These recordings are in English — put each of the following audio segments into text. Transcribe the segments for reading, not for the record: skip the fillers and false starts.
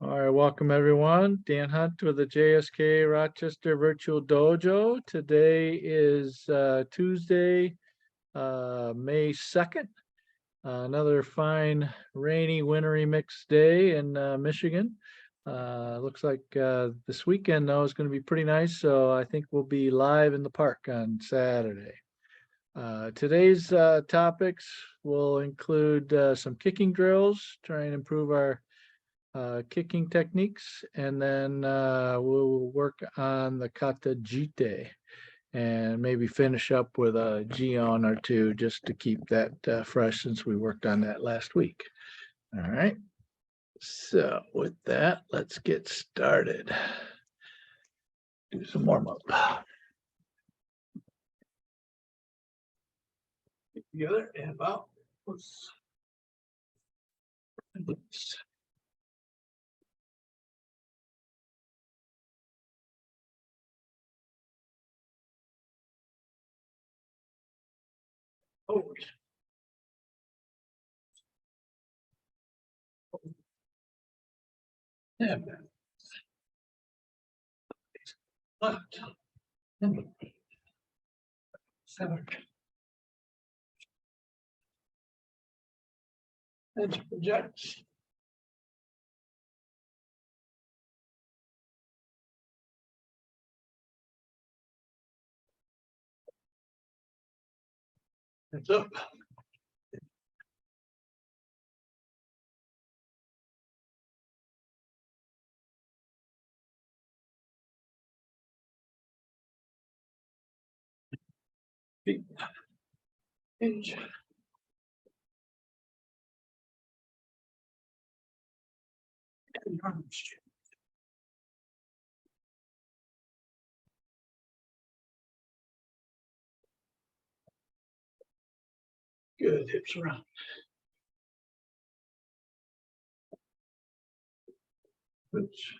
All right, welcome everyone. Dan Hunt with the JSKA Rochester Virtual Dojo. Today is Tuesday, May 2nd. Another fine, rainy, wintry mixed day in Michigan. Looks like this weekend though is going to be pretty nice, so I think we'll be live in the park on Saturday. Today's topics will include some kicking drills, try and improve our kicking techniques, and then we'll work on the kata jitte and maybe finish up with a jion or two just to keep that fresh since we worked on that last week. All right, so with that, let's get started. Do some warm up. Get together and about. Oh. Yeah. Left. Seven. And project. It's up. Feet. Hinge. And arms. Good, hips around. Which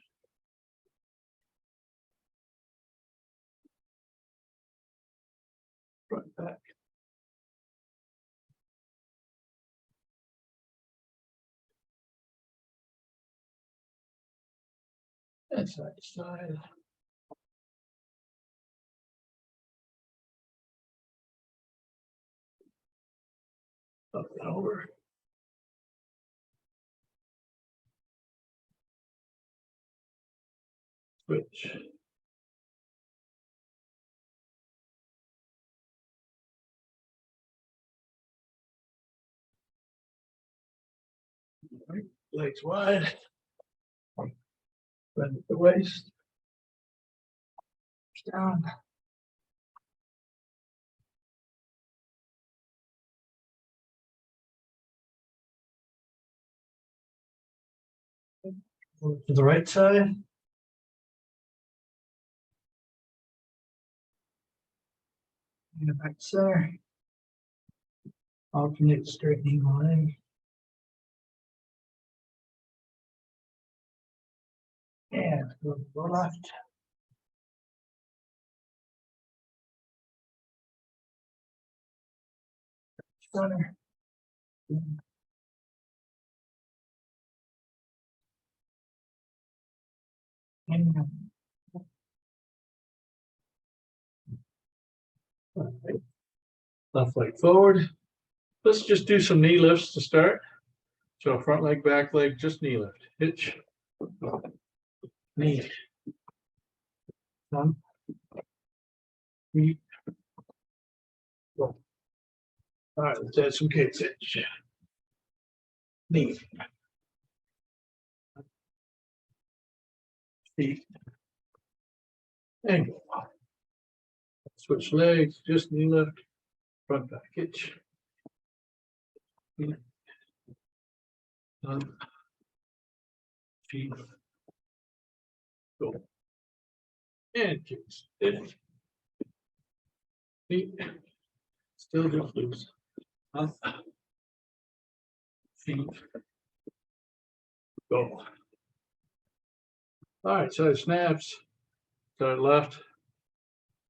front back. And side to side. Up and over. Switch. Right. Legs wide. Bend at the waist. Down. To the right side. And back to center. Alternate straightening leg. And go left. Center. And left leg forward. Let's just do some knee lifts to start. So front leg, back leg, just knee lift. Hitch. Knee. One. Knee. Go. All right, let's add some kicks. Hitch. Knee. Feet. And go. Switch legs, just knee lift. Front back hitch. Feet. Go. And kicks. Feet. Still just loose. Up. Feet. Go. All right, so it snaps. Start left.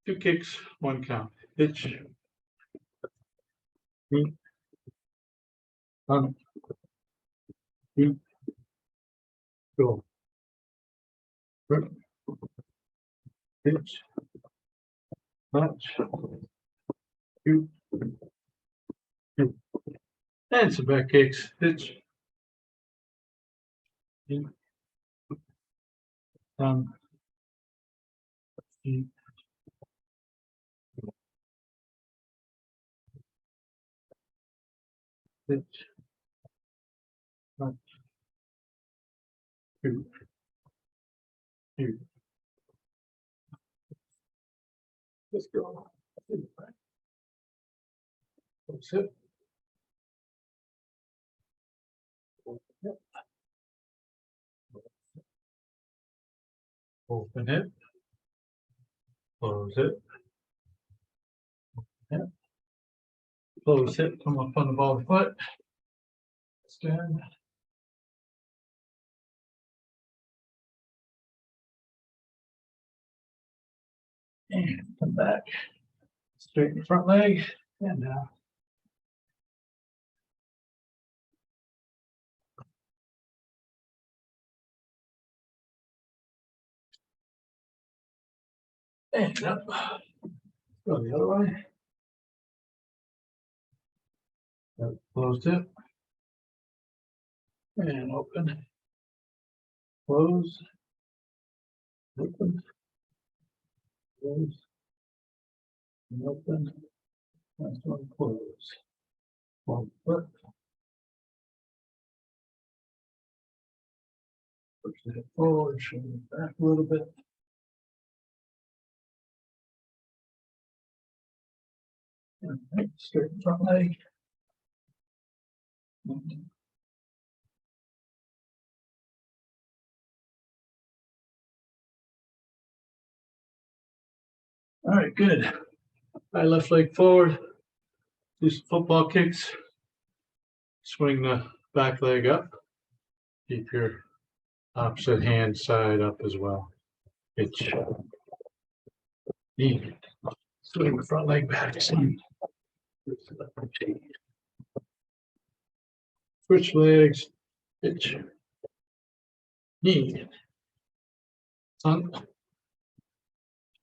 2 kicks, 1 count. Hitch. Feet. Feet. Go. Hitch. Touch. Shoot. Shoot. And some back kicks. Hitch. Down. Feet. Hitch. Touch. Shoot. Shoot. Let's go. That's it. Yep. Open it. Close it. Yep. Close it. Come up on the ball foot. Stand. And come back. Straighten the front leg and down. And up. Go the other way. Closed it. And open. Close. Open. Close. And open. That's one close. One foot. Push that forward, shoulder back a little bit. And straighten front leg. All right, good. Right left leg forward. Do some football kicks. Swing the back leg up. Keep your opposite hand side up as well. Hitch. Knee. Swing the front leg back. Switch legs. Hitch. Knee. Sun.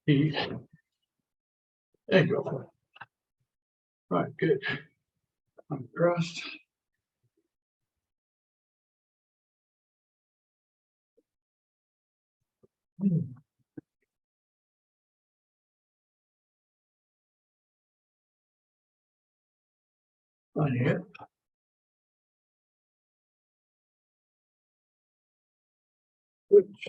Feet. And go for it. All right, good. I'm crossed. On here. Switch.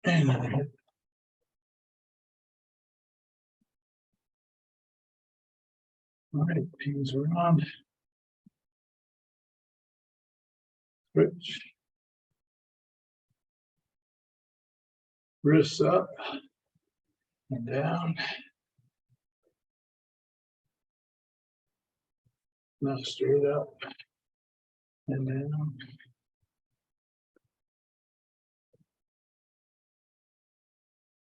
And on here. All right, pins around. Switch. Wrists up and down. Now straight up and down.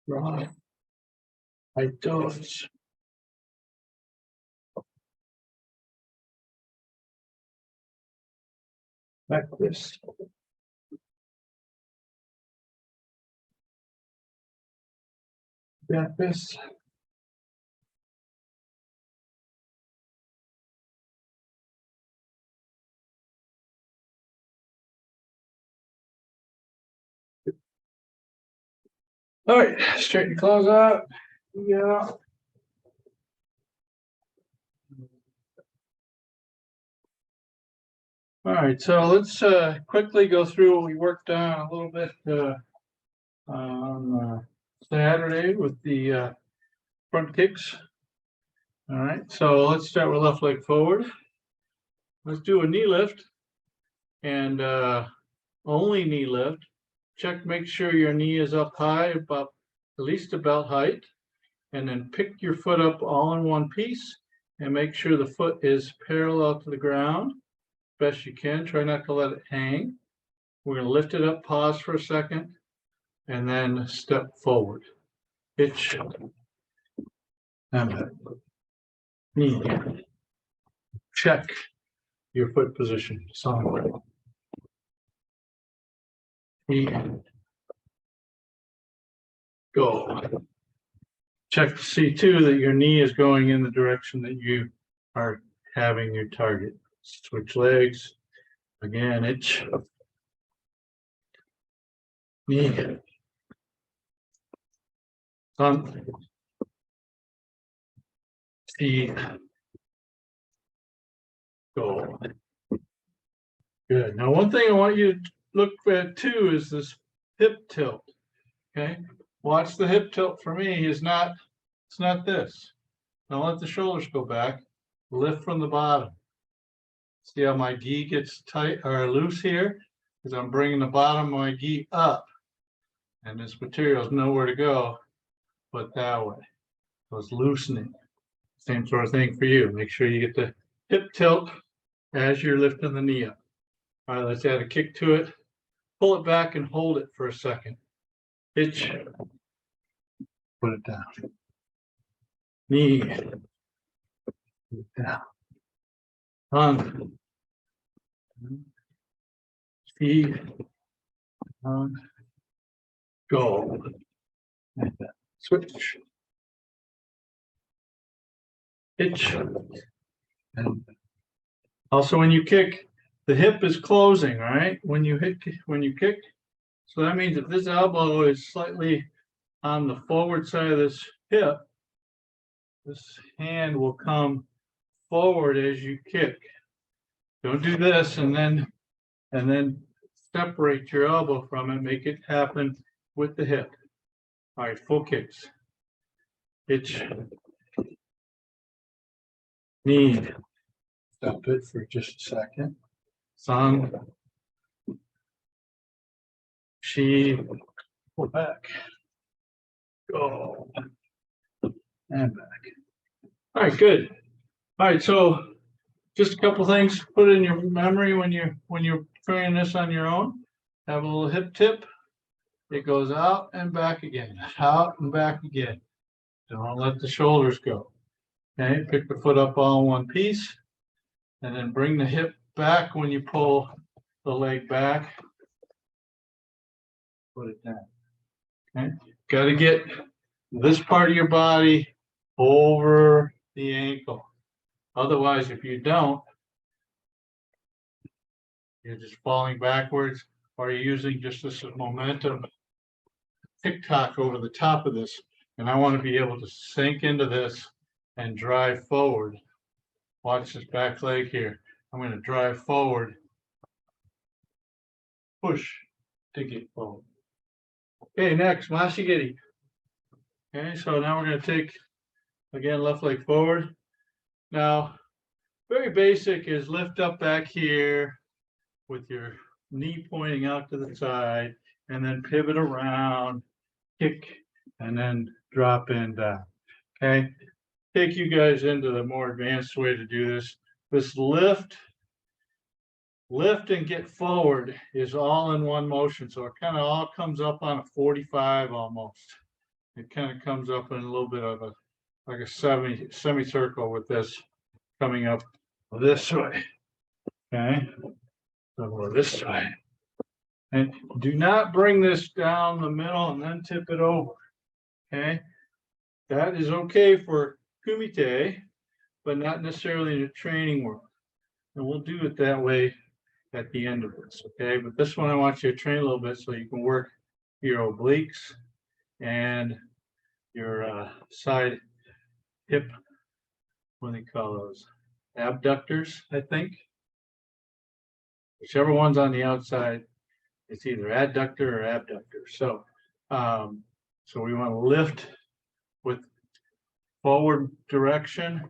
Right. Like those. Back this. Back this. All right, straighten your claws out. Yeah. All right, so let's quickly go through what we worked on a little bit on Saturday with the front kicks. All right, so let's start with left leg forward. Let's do a knee lift and only knee lift. Check, make sure your knee is up high, about at least to belt height, and then pick your foot up all in one piece and make sure the foot is parallel to the ground best you can. Try not to let it hang. We're going to lift it up, pause for a second, and then step forward. Hitch and back. Knee. Check your foot position. Somewhere. Knee. Go. Check to see too that your knee is going in the direction that you are having your target. Switch legs. Again, itch. Knee. Thumb. See. Go. Good. Now, one thing I want you to look at too is this hip tilt. Okay. Watch the hip tilt for me is not, it's not this. Don't let the shoulders go back. Lift from the bottom. See how my gi gets tight or loose here? Because I'm bringing the bottom of my gi up. And this material is nowhere to go but that way. So it's loosening. Same sort of thing for you. Make sure you get the hip tilt as you're lifting the knee up. All right, let's add a kick to it. Pull it back and hold it for a second. Hitch. Put it down. Knee. Put it down. On. Feet. On. Go. Like that. Switch. Hitch. And also when you kick, the hip is closing, all right? When you kick. So that means if this elbow is slightly on the forward side of this hip, this hand will come forward as you kick. Don't do this and then separate your elbow from it. Make it happen with the hip. All right, full kicks. Hitch. Knee. Stop it for just a second. Sun. She. Pull back. Go. And back. All right, good. All right, so just a couple things to put in your memory when you're training this on your own. Have a little hip tip. It goes out and back again, out and back again. Don't let the shoulders go. Okay, pick the foot up all in one piece, and then bring the hip back when you pull the leg back. Put it down. Okay, got to get this part of your body over the ankle. Otherwise, if you don't, you're just falling backwards, or you're using just this momentum tick-tock over the top of this. And I want to be able to sink into this and drive forward. Watch this back leg here. I'm going to drive forward, push to get forward. Okay, next, Mashigiri. Okay, so now we're going to take, again, left leg forward. Now, very basic is lift up back here with your knee pointing out to the side, and then pivot around, kick, and then drop in down. Okay, take you guys into the more advanced way to do this. This lift and get forward is all in one motion. So it kind of all comes up on a 45 almost. It kind of comes up in a little bit of like a semicircle with this coming up this way. Okay, so we're this way. And do not bring this down the middle and then tip it over. Okay, that is okay for kumite, but not necessarily in the training world. And we'll do it that way at the end of this, okay? But this one I want you to train a little bit so you can work your obliques and your side hip, what do they call those? Abductors, I think. Whichever one's on the outside, it's either adductor or abductor. So, so we want to lift with forward direction,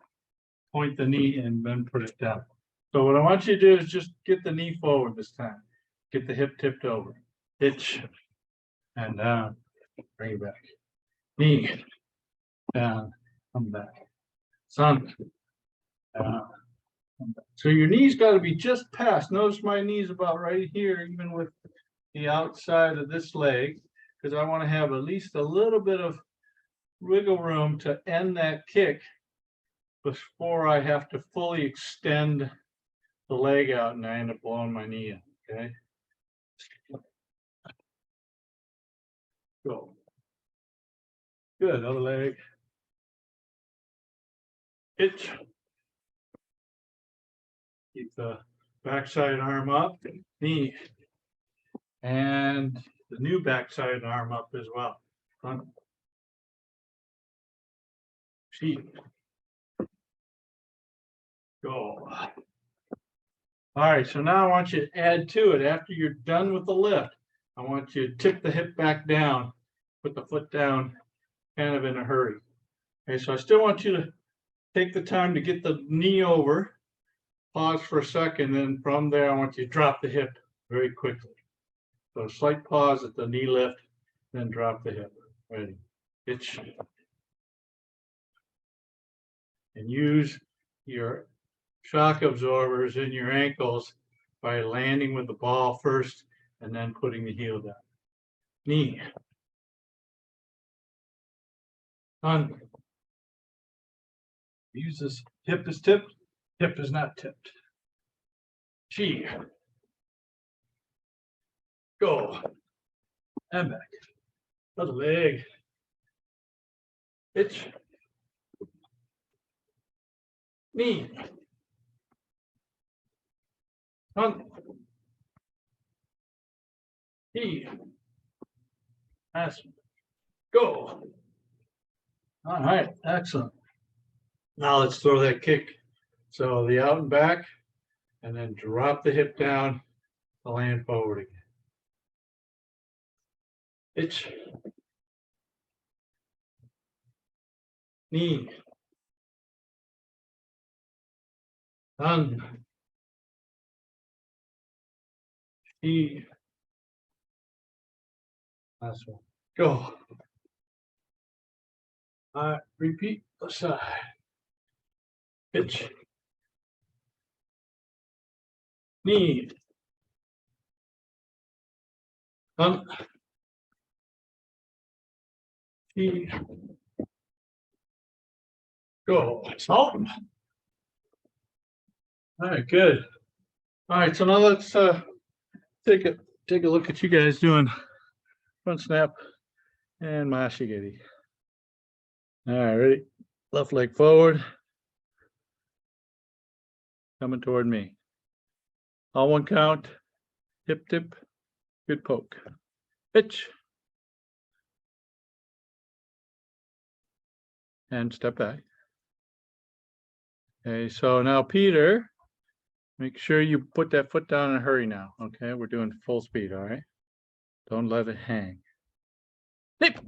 point the knee, and then put it down. So what I want you to do is just get the knee forward this time. Get the hip tipped over. Hitch and down. Bring it back. Knee down. Come back. Sun. Down. Come back. So your knee's got to be just past. Notice my knee's about right here, even with the outside of this leg. because I want to have at least a little bit of wiggle room to end that kick before I have to fully extend the leg out and I end up blowing my knee in. Okay. Go. Good. Other leg. Hitch. Keep the backside arm up, knee, and the new backside arm up as well. Front. Sheep. Go. All right, so now I want you to add to it. After you're done with the lift, I want you to tip the hip back down, put the foot down kind of in a hurry. Okay, so I still want you to take the time to get the knee over, pause for a second, then from there I want you to drop the hip very quickly. So a slight pause at the knee lift, then drop the hip. Ready. Itch. And use your shock absorbers in your ankles by landing with the ball first and then putting the heel down. Knee. On. Use this. Hip is tipped. Hip is not tipped. Chi. Go. And back. Other leg. Itch. Knee. On. He. Pass. Go. All right, excellent. Now let's throw that kick. So the out and back, and then drop the hip down to land forward again. Itch. Knee. On. He. Last one. Go. All right, repeat the side. Pitch. Knee. On. He. Go. Stop. All right, good. All right, so now let's take a look at you guys doing front snap and mashigiri. All right, ready? Left leg forward. Coming toward me. All one count. Hip tip. Good poke. Pitch. And step back. Okay, so now Peter, make sure you put that foot down in a hurry now. Okay, we're doing full speed, all right? Don't let it hang. Nip.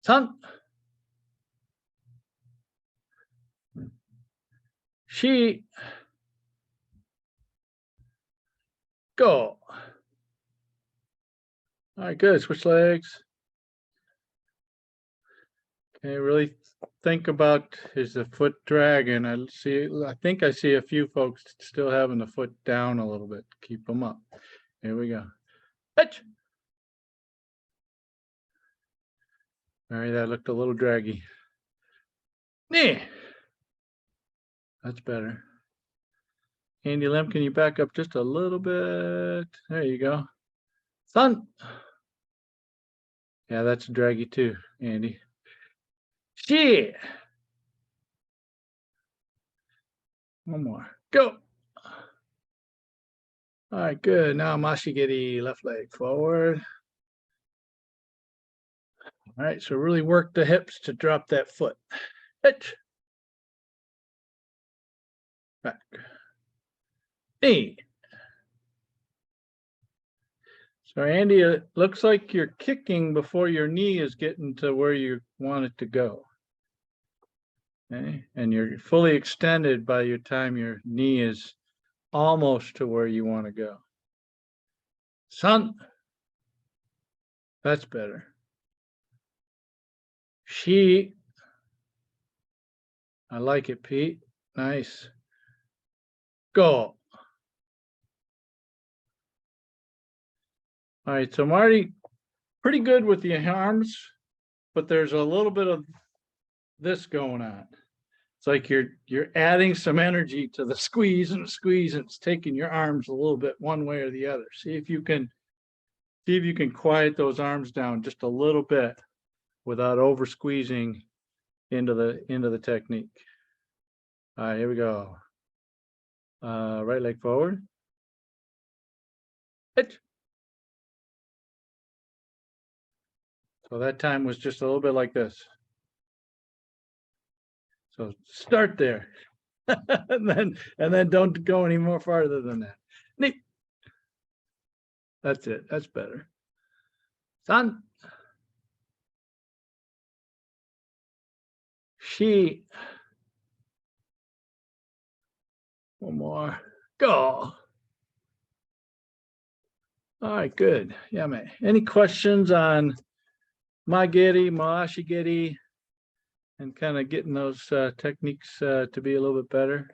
Son. She. Go. All right, good. Switch legs. Okay, really think about, is the foot dragging? I think I see a few folks still having the foot down a little bit. Keep them up. Here we go. Pitch. All right, that looked a little draggy. Knee. That's better. Andy Lim, can you back up just a little bit? There you go. Son. Yeah, that's draggy too, Andy. Shit. One more. Go. All right, good. Now mashigiri, left leg forward. All right, so really work the hips to drop that foot. Hitch. Back. Knee. So Andy, it looks like you're kicking before your knee is getting to where you want it to go. Okay, and you're fully extended by your time your knee is almost to where you want to go. Son. That's better. She. I like it, Pete. Nice. Go. All right, so I'm already pretty good with the arms, but there's a little bit of this going on. It's like you're adding some energy to the squeeze and it's taking your arms a little bit one way or the other. See if you can quiet those arms down just a little bit without over squeezing into the technique. All right, here we go. Right leg forward. Hit. So that time was just a little bit like this. So start there. and then don't go any more farther than that. Neat. That's it. That's better. San. She. One more. Go. All right, good. Yeah, man. Any questions on Magiri, Maashigiri, and kind of getting those techniques to be a little bit better?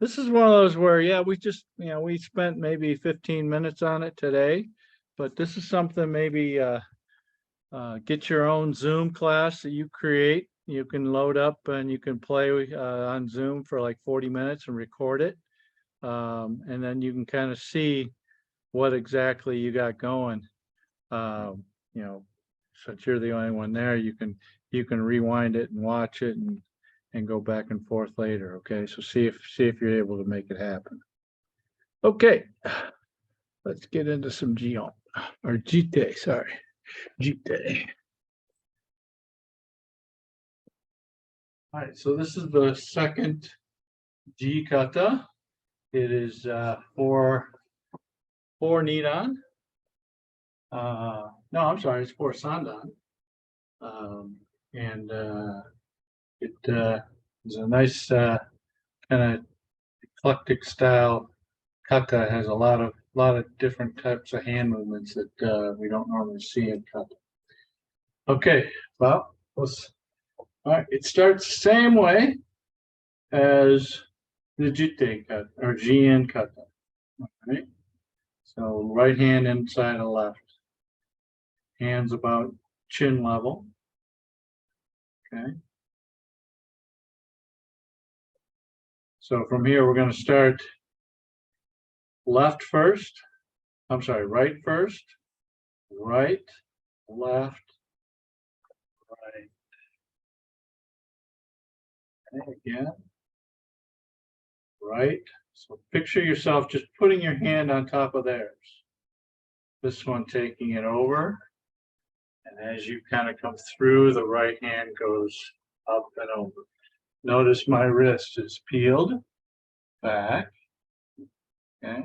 This is one of those where, yeah, we just, we spent maybe 15 minutes on it today, but this is something maybe get your own Zoom class that you create. You can load up and you can play on Zoom for like 40 minutes and record it. And then you can kind of see what exactly you got going. Since you're the only one there, you can rewind it and watch it and go back and forth later. Okay, so see if you're able to make it happen. Okay, let's get into some Jion or Jitte. Sorry, Jitte. All right, so this is the second Jitte Kata. It is for Nidan. No, I'm sorry, it's for Sandan. And it is a nice kind of eclectic style kata. It has a lot of different types of hand movements that we don't normally see in kata. Okay, well, all right. It starts the same way as the Jitte Kata or Jian Kata. All right. So right hand inside of left. Hands about chin level. Okay. So from here, we're going to start left first. I'm sorry, right first. Right, left, right. Okay, again. Right. So picture yourself just putting your hand on top of theirs. This one taking it over. And as you kind of come through, the right hand goes up and over. Notice my wrist is peeled back. Okay.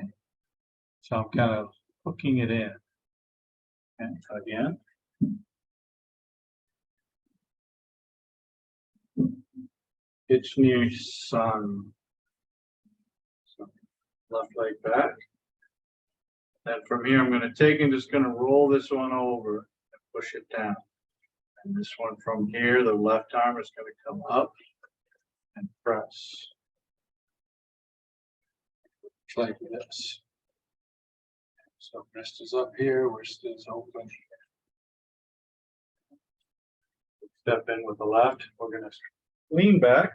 So I'm kind of hooking it in. And again. It's near sun. So left leg back. And from here, I'm going to take and just going to roll this one over and push it down. And this one from here, the left arm is going to come up and press. Like this. So wrist is up here, wrist is open. Step in with the left. We're going to lean back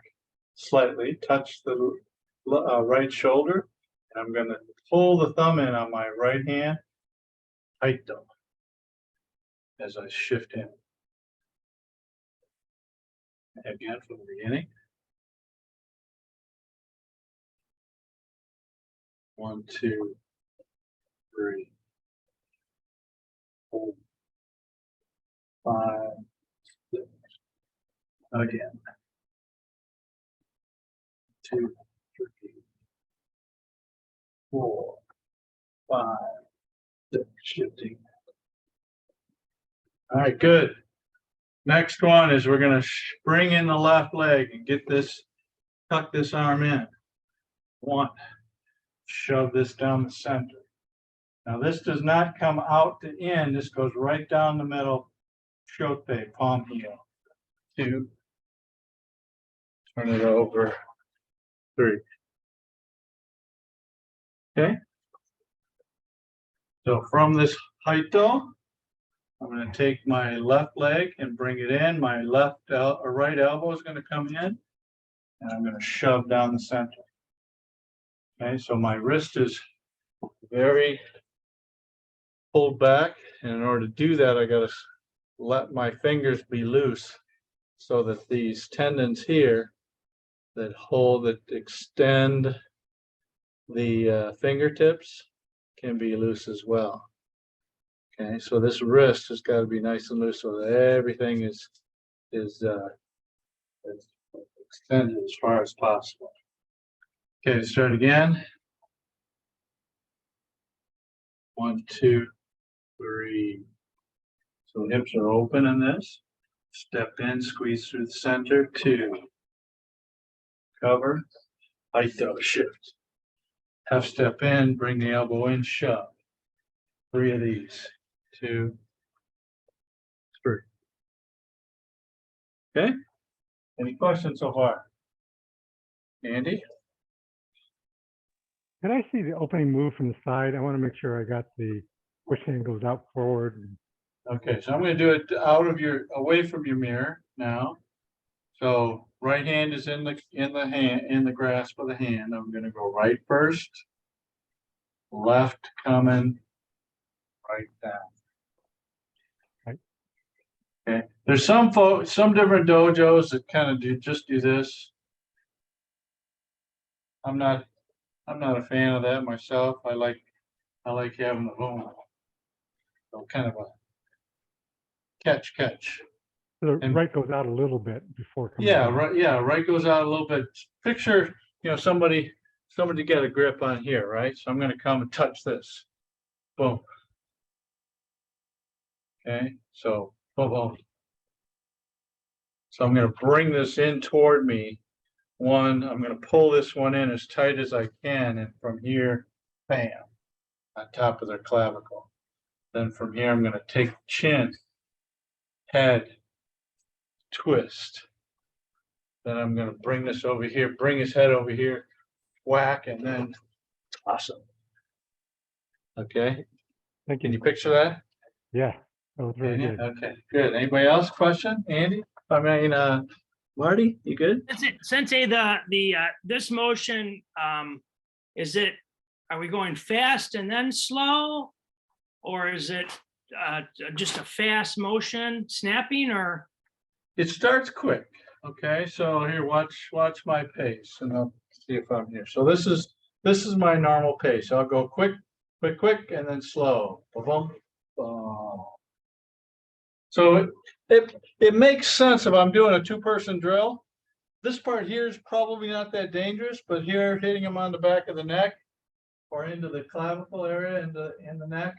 slightly, touch the right shoulder. And I'm going to pull the thumb in on my right hand, tight though, as I shift in. Again from the beginning. 1, 2, 3, 4, 5, 6. Again. 2, 3, 4, 5, 6. Shifting. All right, good. Next one is we're going to bring in the left leg and get this, tuck this arm in. 1, shove this down the center. Now this does not come out to in, this goes right down the middle, shote, palm heel. 2, turn it over, 3. Okay? So from this Haito. I'm going to take my left leg and bring it in. My right elbow is going to come in, and I'm going to shove down the center. Okay, so my wrist is very pulled back, and in order to do that, I got to let my fingers be loose so that these tendons here that extend the fingertips can be loose as well. Okay, so this wrist has got to be nice and loose so that everything is extended as far as possible. Okay, start again. 1, 2, 3. So hips are open in this. Step in, squeeze through the center. 2. Cover. Haito, shift. Half step in, bring the elbow in, shove. 3 of these. 2, 3. Okay? Any questions so far? Andy? Can I see the opening move from the side? I want to make sure I got the push hand goes out forward. Okay, so I'm going to do it away from your mirror now. So right hand is in the grasp of the hand. I'm going to go right first, left coming, right down. Right. Okay. There's some different dojos that kind of do this. I'm not a fan of that myself. I like having the boom. So kind of a catch. So the And right goes out a little bit before coming yeah, down. right. Yeah, right goes out a little bit. Picture, somebody get a grip on here, right? So I'm going to come and touch this. Boom. Okay, so boom, boom. So I'm going to bring this in toward me. I'm going to pull this one in as tight as I can, and from here, bam, on top of their clavicle. Then from here, I'm going to take chin, head, twist. Then I'm going to bring this over here, bring his head over here, whack, and then awesome. Okay. Thank Can you. you picture that? Yeah, that was very good. Okay, good. Anybody else question? Andy? I mean, Marty, you good? Sensei, this motion, are we going fast and then slow? Or is it just a fast motion snapping, or? It starts quick. Okay, so here, watch my pace, and I'll see if I'm here. So this is my normal pace. I'll go quick, and then slow. Boom, boom. So it makes sense if I'm doing a 2-person drill. This part here is probably not that dangerous, but here hitting them on the back of the neck or into the clavicle area in the neck,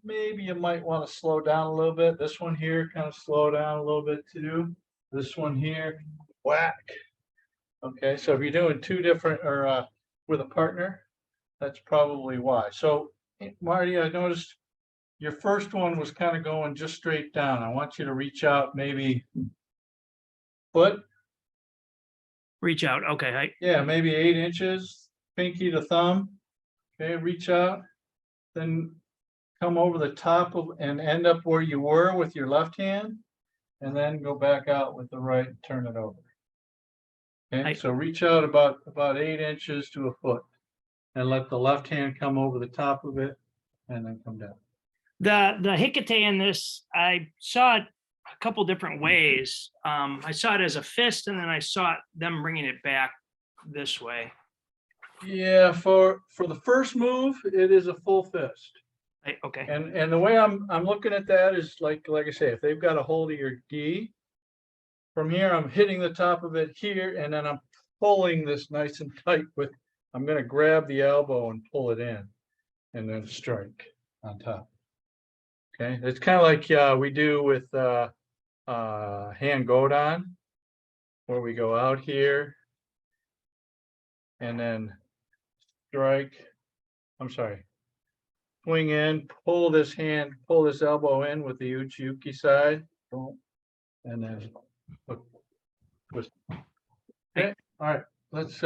maybe you might want to slow down a little bit. This one here, kind of slow down a little bit too. This one here, whack. Okay, so if you're doing 2 different or with a partner, that's probably why. So Marty, I noticed your first one was kind of going just straight down. I want you to reach out maybe foot. Reach out, okay. Yeah, maybe 8 inches, pinky to thumb. Okay, reach out, then come over the top of and end up where you were with your left hand, and then go back out with the right and turn it over. Okay, so reach out about 8 inches to a foot, and let the left hand come over the top of it, and then come down. The Jitte in this, I saw it a couple different ways. I saw it as a fist, and then I saw them bringing it back this way. Yeah, for the first move, it is a full fist. Okay. And the way I'm looking at that is like I say, if they've got a hold of your gi, from here I'm hitting the top of it here, and then I'm pulling this nice and tight with. I'm going to grab the elbow and pull it in, and then strike on top. Okay, it's kind of like we do with hand godon, where we go out here and then strike. I'm sorry. Swing in, pull this elbow in with the uchi side, and then twist. Okay, all right. Let's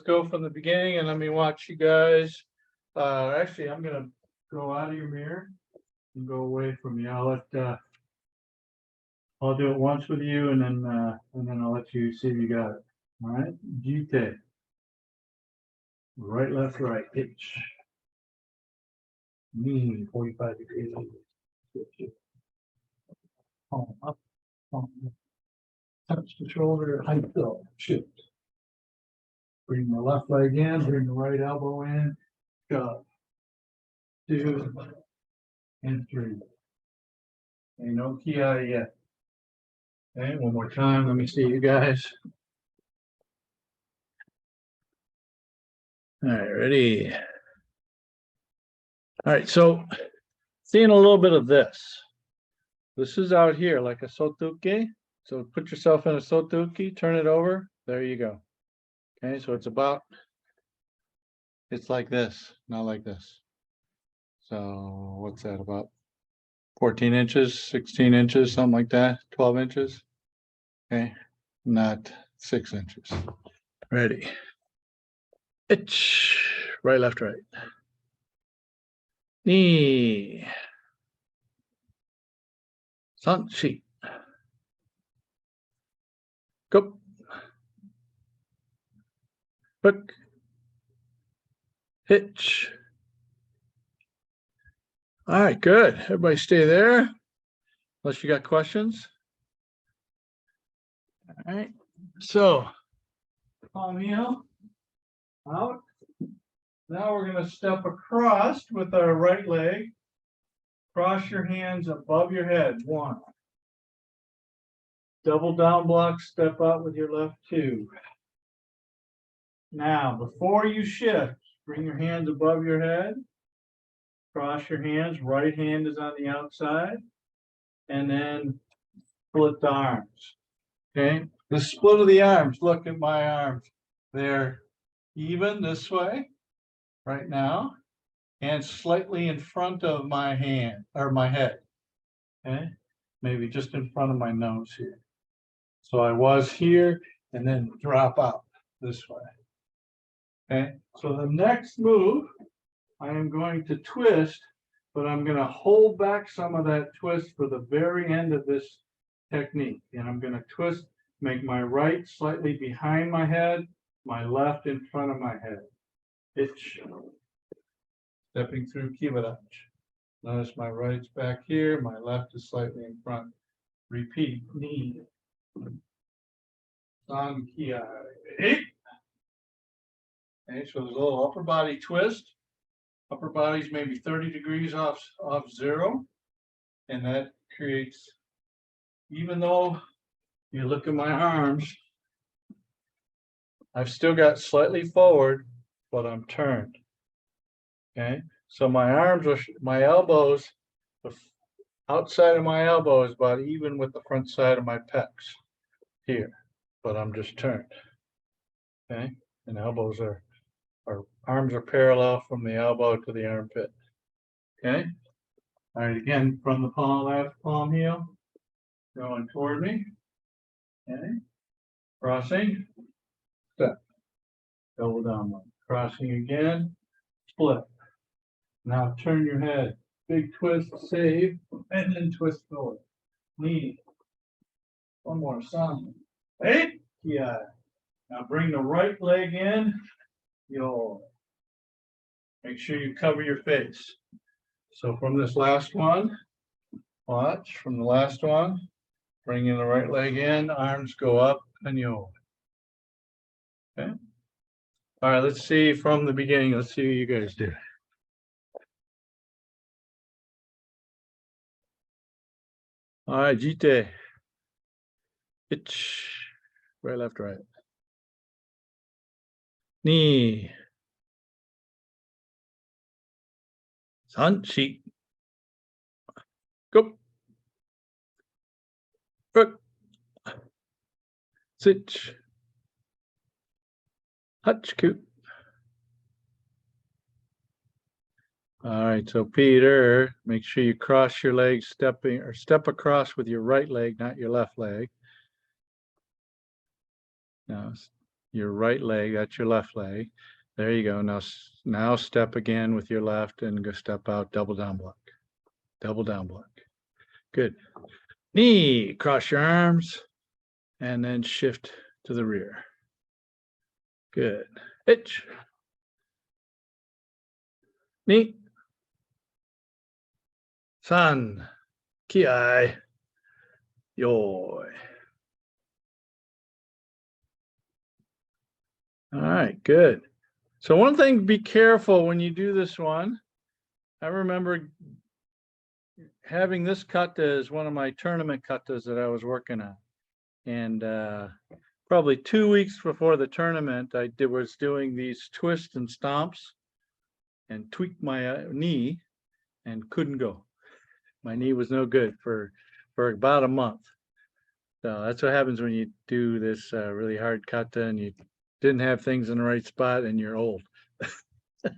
go from the beginning, and let me watch you guys. Actually, I'm gonna go out of your mirror. and go away from you. I'll do it once with you and then I'll let you see if you got it. All right, Jitte. Right, left, right, hitch. Knee, 45 degrees. Palm up, palm up. Touch the shoulder, height up, shift. Bring the left leg in, bring the right elbow in, shove. 2 and 3. Ain't no key out yet. Okay, one more time. Let me see you guys. All right, ready. All right, so seeing a little bit of this. This is out here like a sotuke. So put yourself in a sotuke, turn it over. There you go. Okay, so it's like this, not like this. So what's that, about 14 inches, 16 inches, something like that, 12 inches. Okay, not 6 inches. Ready. Itch. Right, left, right. Knee. Sanchi. Go. Hook. Hitch. All right, good. Everybody stay there. Unless you got questions. All right. So, palm heel out. Now we're going to step across with our right leg. Cross your hands above your head. 1. Double down block, step out with your left 2. Now, before you shift, bring your hands above your head. Cross your hands, right hand is on the outside. And then split the arms. Okay, the split of the arms, look at my arms. They're even this way right now and slightly in front of my hand or my head. Okay, maybe just in front of my nose here. So I was here and then drop out this way. Okay, so the next move, I am going to twist, but I'm going to hold back some of that twist for the very end of this technique. And I'm going to twist, make my right slightly behind my head, my left in front of my head. Itch. Stepping through Kivarach. Notice my right's back here, my left is slightly in front. Repeat, knee. Sankia. Okay, so there's a little upper body twist. Upper body's maybe 30 degrees off zero. And that creates, even though you look at my arms, I've still got slightly forward, but I'm turned. Okay, so my arms are, my elbows, the outside of my elbow is about even with the front side of my pecs here, but I'm just turned. Okay, and elbows are, arms are parallel from the elbow to the armpit. Okay, all right, again, from the palm, left palm heel, going toward me. Okay, crossing, step, double down one, crossing again, split. Now turn your head, big twist, save, and then twist forward. Knee. One more, son. Hey, yeah. Now bring the right leg in. You'll make sure you cover your face. So from this last one, watch from the last one, bring in the right leg in, arms go up and you'll. Okay. All right, let's see from the beginning. Let's see what you guys do. All right, Jitte. Itch. Right, left, right. Knee. Sanchi. Go. Hook. Sitch. Hutchku. All right, so Peter, make sure you cross your legs, step across with your right leg, not your left leg. Now, your right leg, that's your left leg. There you go. Now step again with your left and go step out, double down block. double down block. Good. Knee, cross your arms, and then shift to the rear. Good. Hitch. Knee. San. Kiai. Yoi. All right, good. So one thing, be careful when you do this one. I remember having this kata as one of my tournament katas that I was working on. And probably 2 weeks before the tournament, I was doing these twists and stomps and tweaked my knee and couldn't go. My knee was no good for about a month. So that's what happens when you do this really hard kata and you didn't have things in the right spot and you're old. All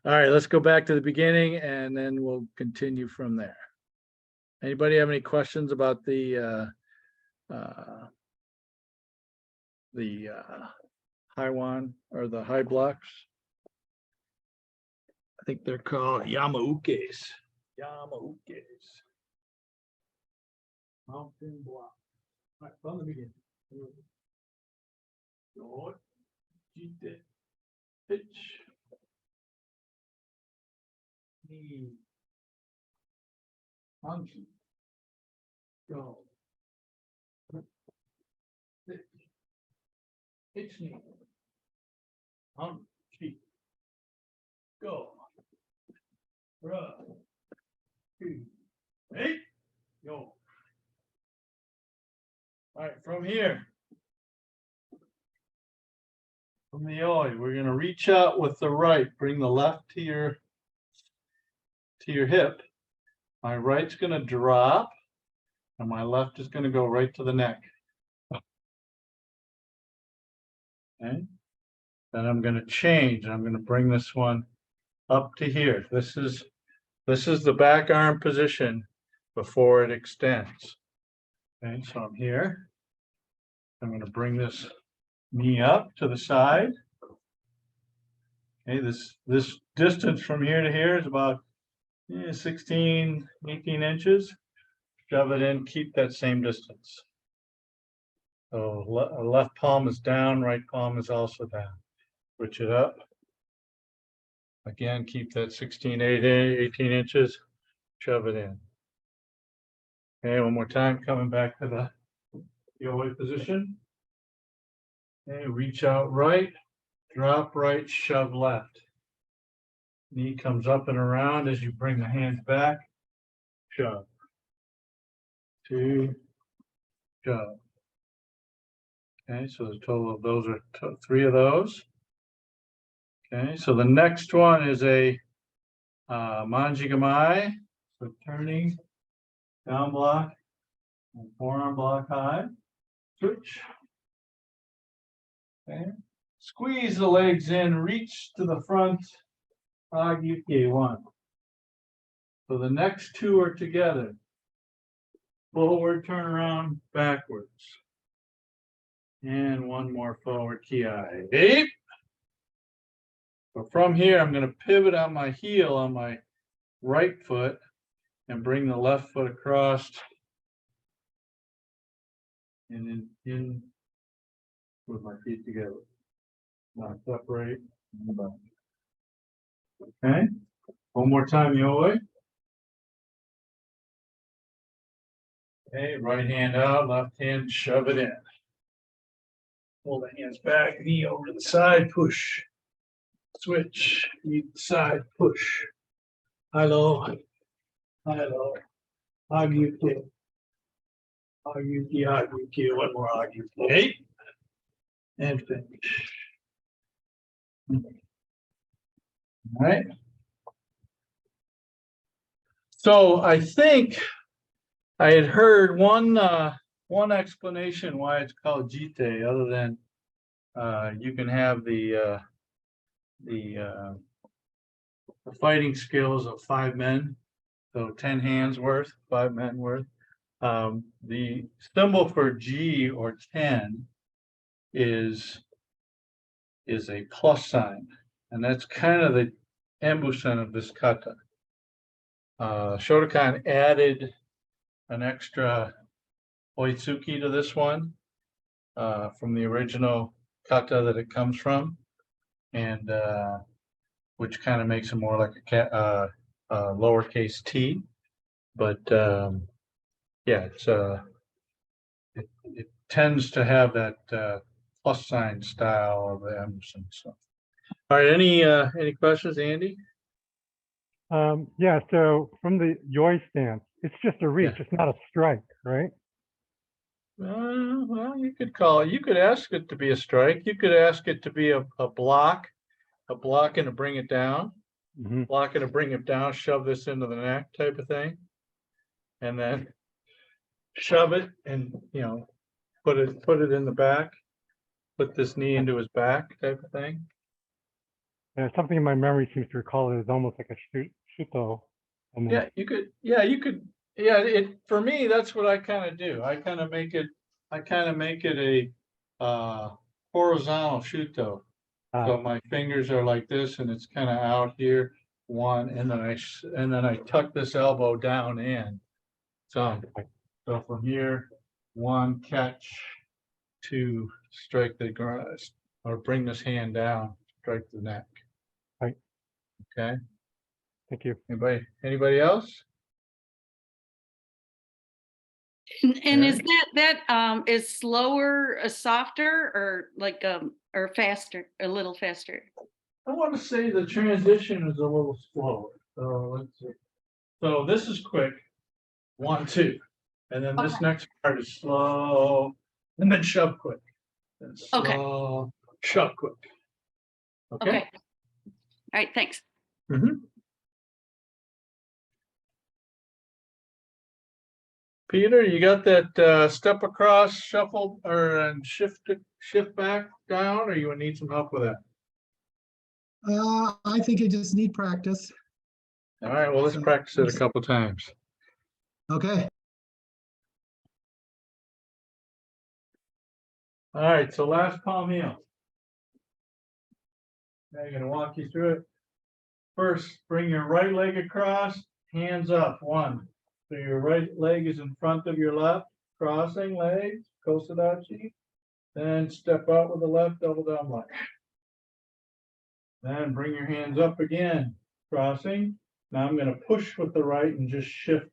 right, let's go back to the beginning and then we'll continue from there. Anybody have any questions about the high one or the high blocks? I think they're called Yamaukes. Yamaukes. Mountain block. All right, from the beginning. Lord, Jitte, pitch, knee, function, go, pitch, pitch knee, feet, go, rub, 2, 8, go. All right, from here. From the oi, we're going to reach out with the right, bring the left to your hip. My right's going to drop, and my left is going to go right to the neck. Okay. Then I'm going to change. I'm going to bring this one up to here. This is the back arm position before it extends. Okay, so I'm here. I'm going to bring this knee up to the side. Okay, this distance from here to here is about 16, 18 inches. Shove it in, keep that same distance. So left palm is down, right palm is also down. Switch it up. Again, keep that 16, 18 inches. Shove it in. Okay, one more time, coming back to the yoga position. Okay, reach out right, drop right, shove left. Knee comes up and around as you bring the hands back. Shove. 2, shove. Okay, so the total of those are 3 of those. Okay, so the next one is a manjigamai. So turning, down block, and forearm block high. Switch. Okay. Squeeze the legs in, reach to the front. Agyuke 1. So the next 2 are together. Forward, turn around, backwards. And one more forward kiai. 8. So from here, I'm going to pivot on my heel on my right foot and bring the left foot across and then in with my feet together. Now separate. Okay. One more time, Yoi. Okay, right hand out, left hand, shove it in. Pull the hands back, knee over to the side, push. Switch, knee to the side, push. High low, high low. Agyuke. Agyuke, agyuke, one more agyuke. 8. And finish. All right. So I think I had heard one explanation why it's called Jitte, other than you can have the fighting skills of 5 men, so 10 hands worth, 5 men worth. The symbol for G or 10 is a plus sign, and that's kind of the embusen of this kata. Shotokan added an extra oitsuki to this one from the original kata that it comes from, and which kind of makes it more like a lowercase t. But yeah, it tends to have that plus sign style of the Emerson. So, all right, any questions, Andy? Yeah, so from the yoi stance, it's just a reach. It's not a strike, right? Well, you could call it. You could ask it to be a strike. You could ask it to be a block and to bring it down, Mhm. block and to bring it down, shove this into the neck type of thing, and then shove it and put it in the back, put this knee into his back type of thing. And something in my memory seems to recall it as almost like a shuto. And then, Yeah, you could. Yeah, you could. Yeah, it for me. That's what I kind of do. I kind of make it a horizontal shuto. So my fingers are like this, and it's kind of out here. One, and then I tuck this elbow down in. So from here, one catch, two strike the grass, or bring this hand down, strike the neck. Right. Okay. Thank you. Anybody else? And is that is slower, softer, or like or faster, a little faster? I want to say the transition is a little slower. So let's see. So this is quick. 1, 2. And then this next part is slow. And then shove quick. Then slow, shove quick. Okay. Okay. All right, thanks. Peter, you got that step across, shuffle, and shift back down, or you would need some help with that? I think you just need practice. All right, well, let's practice it a couple times. Okay. All right, so last palm heel. Now I'm gonna walk you through it. First, bring your right leg across, hands up, 1. So your right leg is in front of your left, crossing legs, kosadachi. Then step out with the left, double down leg. Then bring your hands up again, crossing. Now I'm gonna push with the right and just shift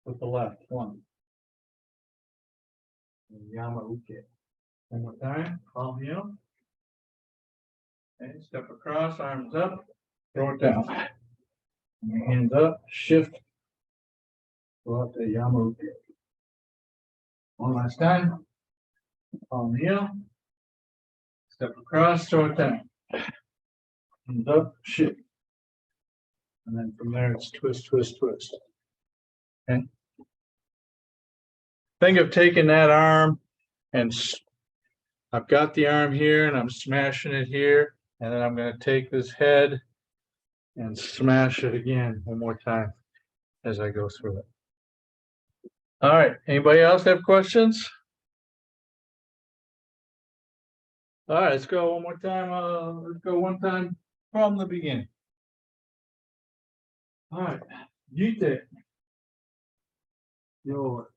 with the left, 1. Yamauke. One more time, palm heel. And step across, arms up, throw it down. Hands up, shift. Go out to Yamauke. One last time. Palm heel. Step across, throw it down. Hands up, shift. And then from there it's twist, twist, twist. Okay. Think of taking that arm and I've got the arm here and I'm smashing it here. And then I'm going to take this head and smash it again one more time as I go through it. All right. Anybody else have questions? All right, let's go one more time. Let's go one time from the beginning. All right. Jitte. Your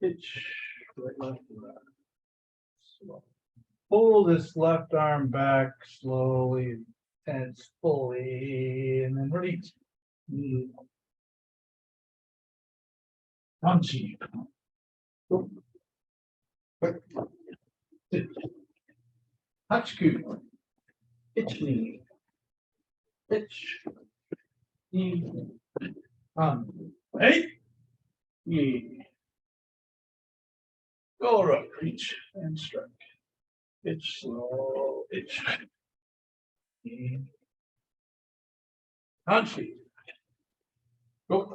pitch. Right, left, right. Slow. Pull this left arm back slowly, tense fully, and then release. Punchy. Hachiku. Itch knee. Itch. Knee. Hey. Knee. Go right, reach and strike. Itch slow, itch. Punchy. Go.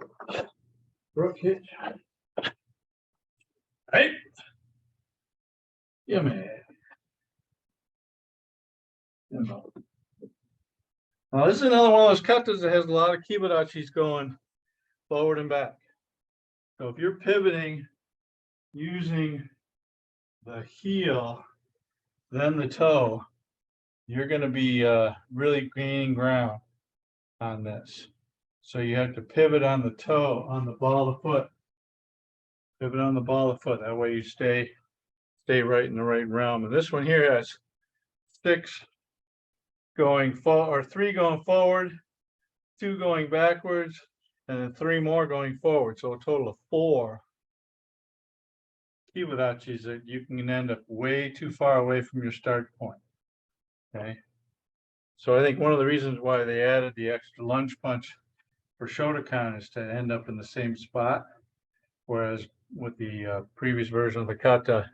Rook hitch. Hey. Yeah, man. Now this is another one of those katas that has a lot of kibudachis going forward and back. So if you're pivoting using the heel, then the toe, you're going to be really gaining ground. on this. So you have to pivot on the toe, on the ball of the foot. Pivot on the ball of the foot. That way you stay right in the right realm. And this one here has 6 going forward, or 3 going forward, 2 going backwards, and then 3 more going forward. So a total of 4 kiwadachis that you can end up way too far away from your start point. Okay. So I think one of the reasons why they added the extra lunge punch for Shotokan is to end up in the same spot. Whereas with the previous version of the kata,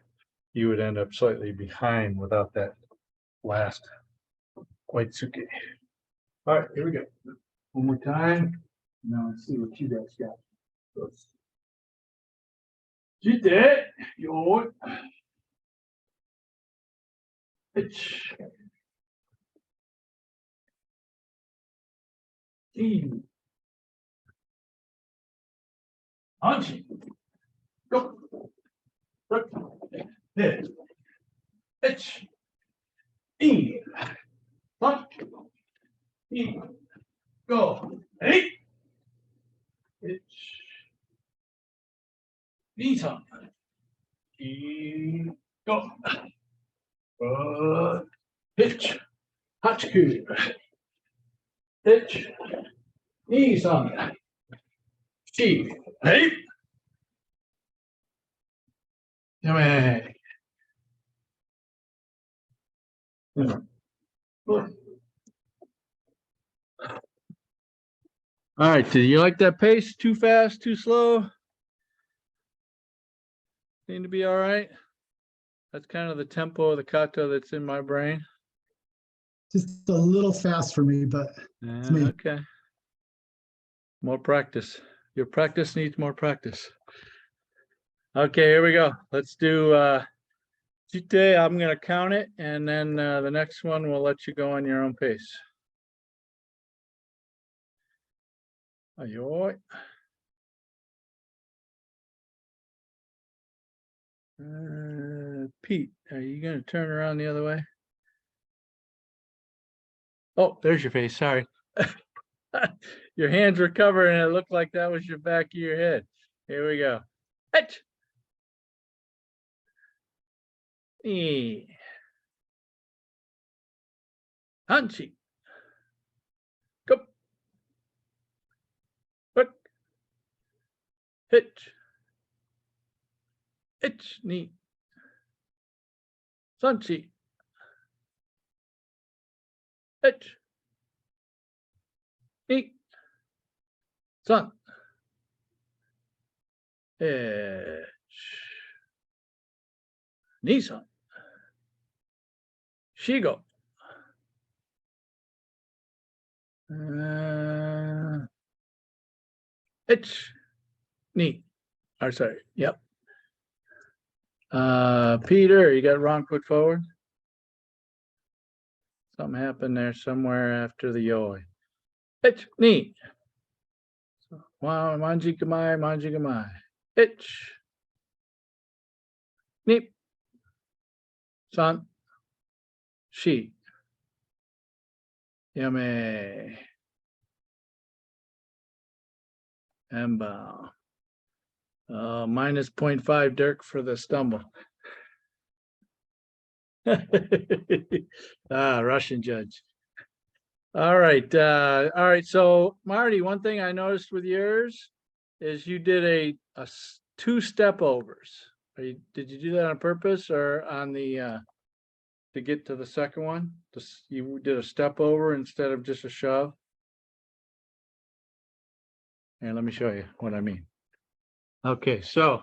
you would end up slightly behind without that last Waitsuke. All right, here we go. One more time. Now let's see what you guys got. Jitte, yo. Itch. In. Anji. Go. Look. Hit. Itch. In. Lock. In. Go. Hey. Itch. Knees up. In. Go. Hitch. Hachiku. Hitch. Knees on. Chi. Hey. Come on. All right, do you like that pace? Too fast, too slow? Seem to be all right. That's kind of the tempo of the kata that's in my brain. Just a little fast for me, but me. Okay. More practice. Your practice needs more practice. Okay, here we go. Let's do Jitte. I'm gonna count it, and then the next one we'll let you go on your own pace. Ayo. Pete, are you gonna turn around the other way? Oh, there's your face. Sorry. Your hands were covered and it looked like that was your back of your head. Here we go. Hitch. Hanchi. Go. Hook. Hitch. Hitch. Knee. Sanchi. Hitch. Knee. Sun. Hitch. Nissan. Shigo. Hitch. Knee. Or sorry. Yep. Peter, you got wrong foot forward. Something happened there somewhere after the yoi. Hitch. Knee. Wow, manji kamai. Hitch. Knee. San. Shi. Yame. Emba. Minus 0.5 Dirk for the stumble. Russian judge. All right. So Marty, one thing I noticed with yours is you did a 2 step overs. Did you do that on purpose or on the to get to the second one? You did a step over instead of just a shove. And let me show you what I mean. Okay, so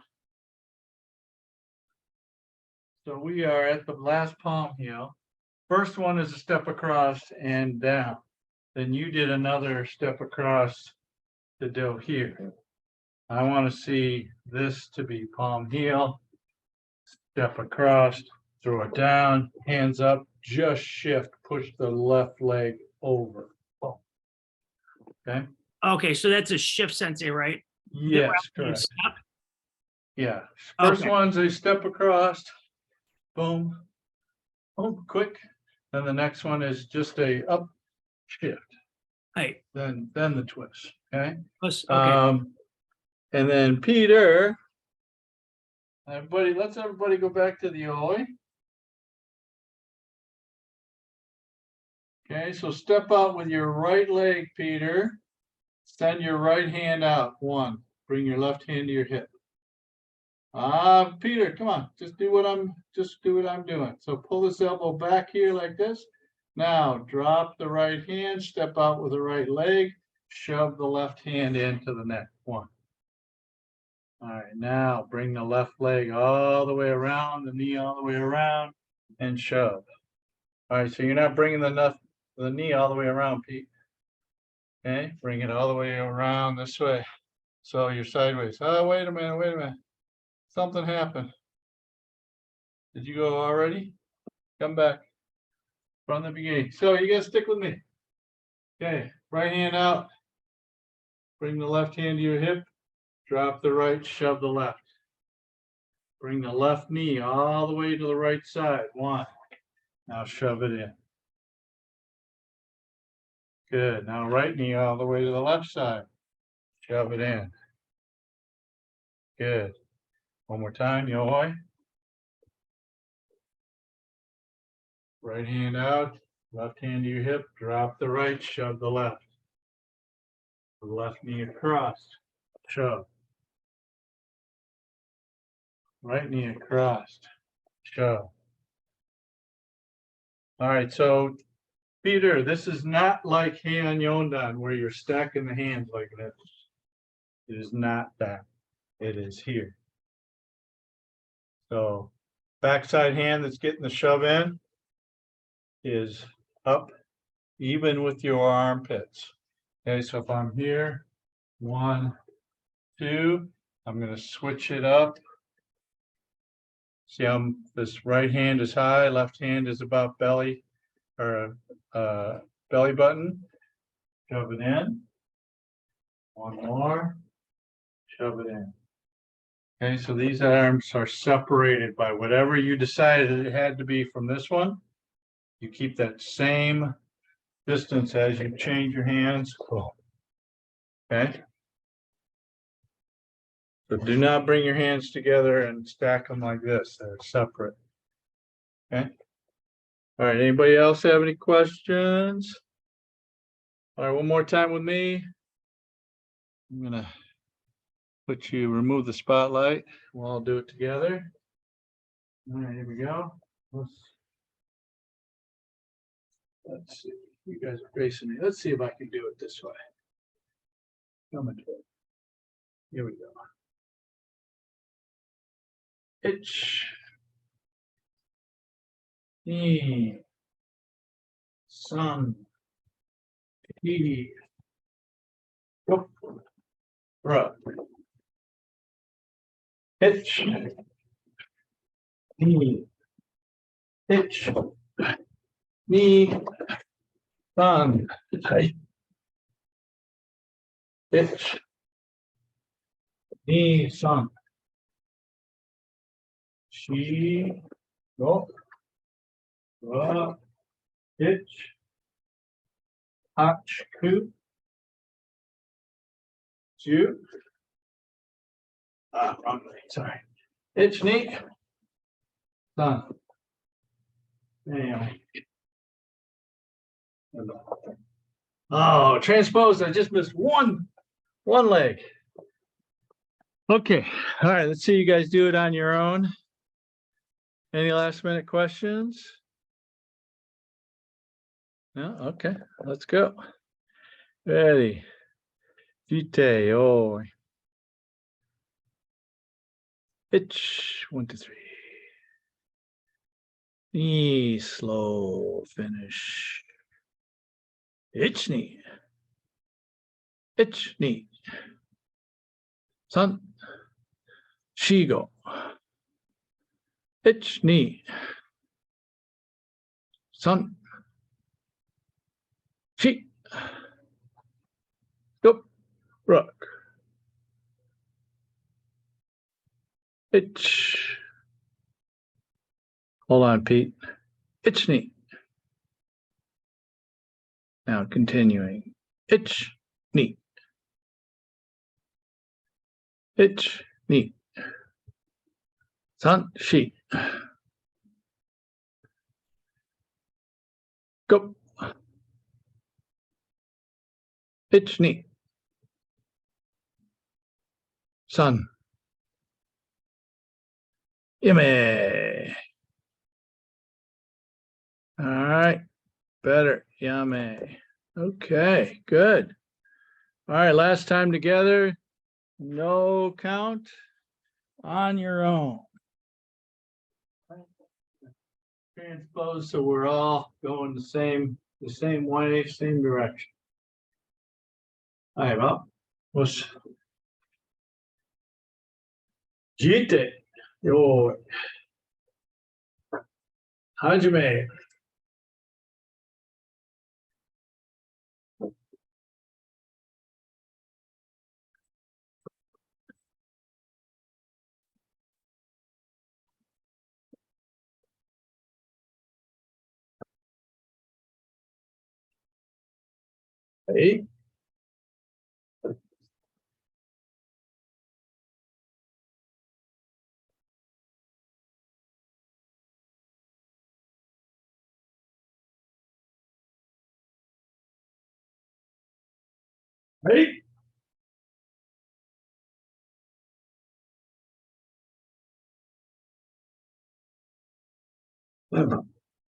we are at the last palm heel. First one is a step across and down. Then you did another step across the dough here. I want to see this to be palm heel, step across, throw it down, hands up, just shift, push the left leg over. Okay. Okay, so that's a shift sensei, right? Yes, Rather than correct. step? Yeah. First Okay. one's a step across, boom, boom, quick. Then the next one is just a up shift. Right. then the twist, okay? Okay. And then Peter, let's everybody go back to the oi. Okay, so step out with your right leg, Peter. Send your right hand out. One. Bring your left hand to your hip. Peter, come on. Just do what I'm doing. So pull this elbow back here like this. Now drop the right hand, step out with the right leg, shove the left hand into the neck. One. All right, now bring the left leg all the way around, the knee all the way around, and shove. All right, so you're not bringing the knee all the way around, Pete. Okay, bring it all the way around this way. So you're sideways. Oh, wait a minute. Something happened. Did you go already? Come back from the beginning. So you gotta stick with me. Okay, right hand out. Bring the left hand to your hip. Drop the right, shove the left. Bring the left knee all the way to the right side. One. Now shove it in. Good. Now right knee all the way to the left side. Shove it in. Good. One more time. Yo-hoi. Right hand out. Left hand to your hip. Drop the right. Shove the left. The left knee across. Shove. Right knee across. Shove. All right. So Peter, this is not like Heian Yondan where you're stacking the hands like this. It is not that. It is here. So backside hand that's getting the shove in is up even with your armpits. Okay, so if I'm here, 1, 2, I'm going to switch it up. See, this right hand is high, left hand is about belly or belly button. Shove it in. One more. Shove it in. Okay, so these arms are separated by whatever you decided it had to be from this one. You keep that same distance as you change your hands. Okay. So do not bring your hands together and stack them like this. They're separate. Okay. All right. Anybody else have any questions? All right. One more time with me. I'm going to remove the spotlight. We'll all do it together. All right. Here we go. Let's see. You guys are facing me. Let's see if I can do it this way. Come into it. Here we go. Itch. Knee. Sun. He. Go. Rub. Itch. Knee. Itch. Knee. Sun. Tight. Itch. Knee. Sun. She. Go. Rub. Itch. Hach. Ku. Ju. Wrong leg. Sorry. Itch. Knee. Sun. Anyway. Oh, transposed. I just missed one leg. Okay. All right. Let's see you guys do it on your own. Any last minute questions? No? Okay. Let's go. Ready. Jitte. Oh. Itch. 1, 2, 3. Knee. Slow finish. Itch knee. Itch knee. Sun. Shigo. Itch knee. Sun. Shi. Go. Rock. Itch. Hold on, Pete. Itch knee. Now continuing. Ich, ni. Ich, ni. San, shi. Go. Ich, ni. San. Yame. All right, better. Yame. Okay, good. All right, last time together, no count on your own. Transpose so we're all going the same way, same direction. All right, well, what's Jitte? Yo. Hajime. Hey. Hey.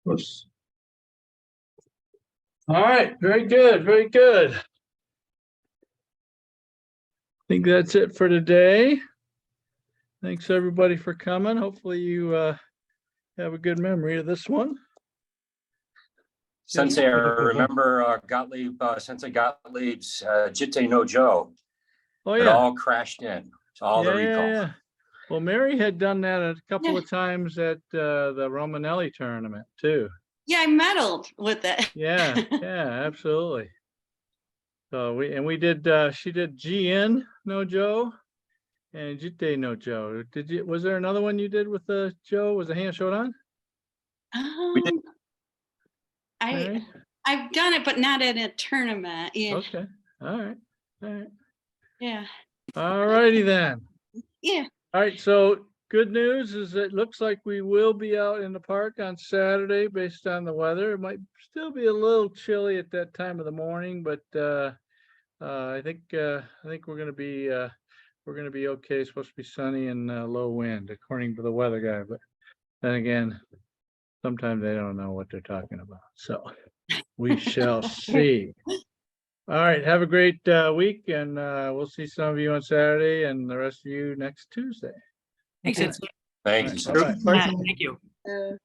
Whoops. All right, very good, very good. I think that's it for today. Thanks everybody for coming. Hopefully you have a good memory of this one. Sensei, I remember Sensei Gottlieb's Jitte no Joe. Oh It yeah. all crashed in. It's all the recall. Yeah. Well, Mary had done that a couple of times at the Romanelli tournament too. Yeah, I meddled with it. Yeah, absolutely. So we did she did GN no Joe and Jitte no Joe. Was there another one you did with the Joe? Was the hand showed on? did. Mary? I've done it, but not in a tournament. Yeah. Okay. All right. Yeah. All righty then. Yeah. All right, so good news is it looks like we will be out in the park on Saturday based on the weather. It might still be a little chilly at that time of the morning, but I think we're gonna be okay. It's supposed to be sunny and low wind according to the weather guy, but then again, sometimes they don't know what they're talking about. So we shall see. All right, have a great week, and we'll see some of you on Saturday and the rest of you next Tuesday. Thanks, Sensei. Thank you, Sensei. Bye-bye. Thank you.